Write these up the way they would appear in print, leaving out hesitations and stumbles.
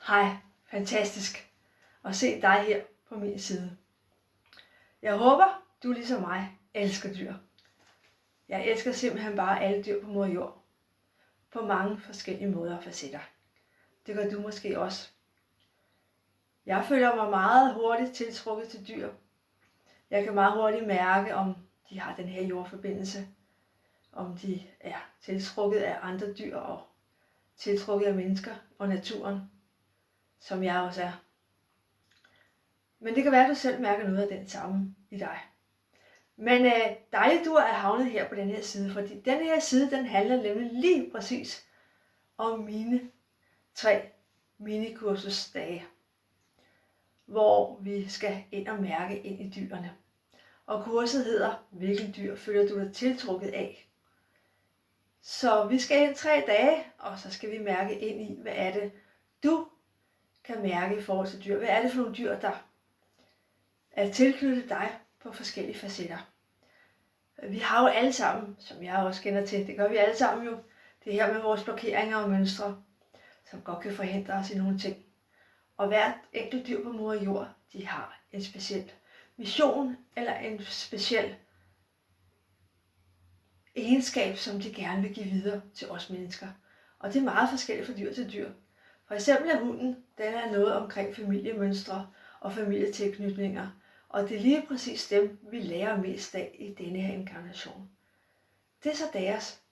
Hej, fantastisk at se dig her på min side. Jeg håber, du ligesom mig elsker dyr. Jeg elsker simpelthen bare alle dyr på moder jord. På mange forskellige måder og facetter. Det gør du måske også. Jeg føler mig meget hurtigt tiltrukket til dyr. Jeg kan meget hurtigt mærke, om de har den her jordforbindelse. Om de er tiltrukket af andre dyr og tiltrukket af mennesker og naturen, som jeg også er. Men det kan være, at du selv mærker noget af den samme i dig. Men dejligt, du er havnet her på den her side, fordi den her side, den handler nemlig lige præcis om mine 3 minikursusdage, hvor vi skal ind og mærke ind i dyrene. Og kurset hedder, hvilken dyr føler du dig tiltrukket af? Så vi skal ind 3 dage, og så skal vi mærke ind i, hvad er det, du kan mærke i forhold til dyr. Hvad er det for nogle dyr, der er tilknyttet dig på forskellige facetter? Vi har jo alle sammen, som jeg også kender til, det gør vi alle sammen jo, det her med vores blokeringer og mønstre, som godt kan forhindre os i nogle ting. Og hvert enkelt dyr på moder jord, de har en speciel mission eller en speciel egenskab, som de gerne vil give videre til os mennesker. Og det er meget forskelligt fra dyr til dyr. For eksempel er hunden, den er noget omkring familiemønstre og familietilknytninger. Og det er lige præcis dem, vi lærer mest af i denne her inkarnation. Det er så deres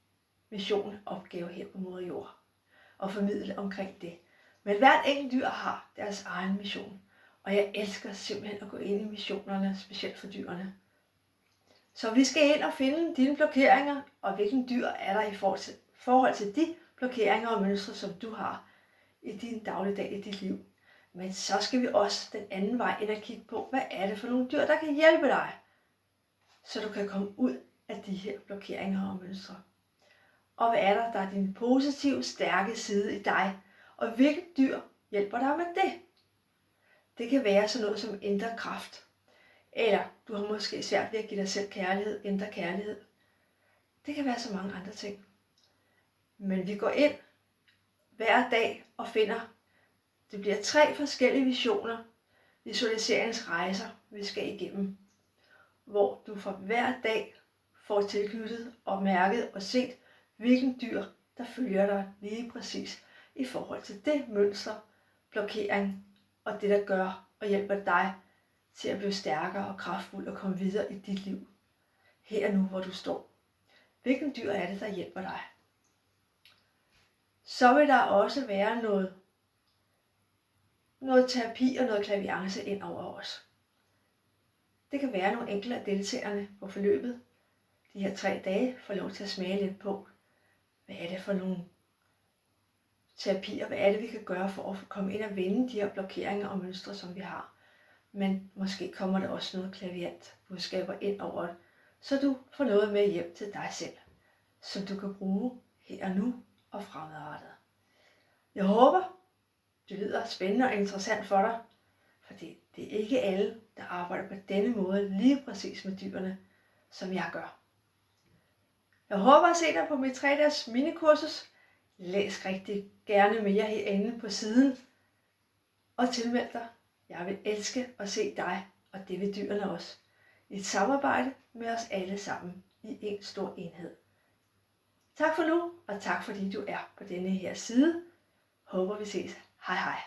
mission og opgave her på moder jord. At formidle omkring det. Men hvert enkelt dyr har deres egen mission. Og jeg elsker simpelthen at gå ind i missionerne, specielt for dyrene. Så vi skal ind og finde dine blokeringer, og hvilken dyr er der i forhold til de blokeringer og mønstre, som du har i din dagligdag, i dit liv. Men så skal vi også den anden vej ind og kigge på, hvad er det for nogle dyr, der kan hjælpe dig, så du kan komme ud af de her blokeringer og mønstre. Og hvad er der er din positive, stærke side i dig, og hvilket dyr hjælper dig med det? Det kan være sådan noget som indre kraft, eller du har måske svært ved at give dig selv kærlighed, indre kærlighed. Det kan være så mange andre ting. Men vi går ind hver dag og finder, det bliver 3 forskellige visioner, visualiseringsrejser, vi skal igennem, hvor du for hver dag får tilknyttet og mærket og set, hvilken dyr, der følger dig lige præcis i forhold til det mønster, blokering og det, der gør og hjælper dig til at blive stærkere og kraftfuld og komme videre i dit liv. Her nu, hvor du står. Hvilken dyr er det, der hjælper dig? Så vil der også være noget terapi og noget klaviance ind over os. Det kan være nogle enkelte af deltagerne på forløbet. De her 3 dage får lov til at smage lidt på, hvad er det for nogle terapier, hvad er det, vi kan gøre for at komme ind og vende de her blokeringer og mønstre, som vi har. Men måske kommer der også noget klaviant budskaber ind over det, så du får noget med hjem til dig selv, som du kan bruge her og nu og fremadrettet. Jeg håber, det lyder spændende og interessant for dig, for det er ikke alle, der arbejder på denne måde lige præcis med dyrene, som jeg gør. Jeg håber at se dig på mit 3-dages minikursus. Læs rigtig gerne mere herinde på siden og tilmeld dig. Jeg vil elske at se dig, og det vil dyrene også, i et samarbejde med os alle sammen i en stor enhed. Tak for nu, og tak fordi du er på denne her side. Håber vi ses. Hej hej.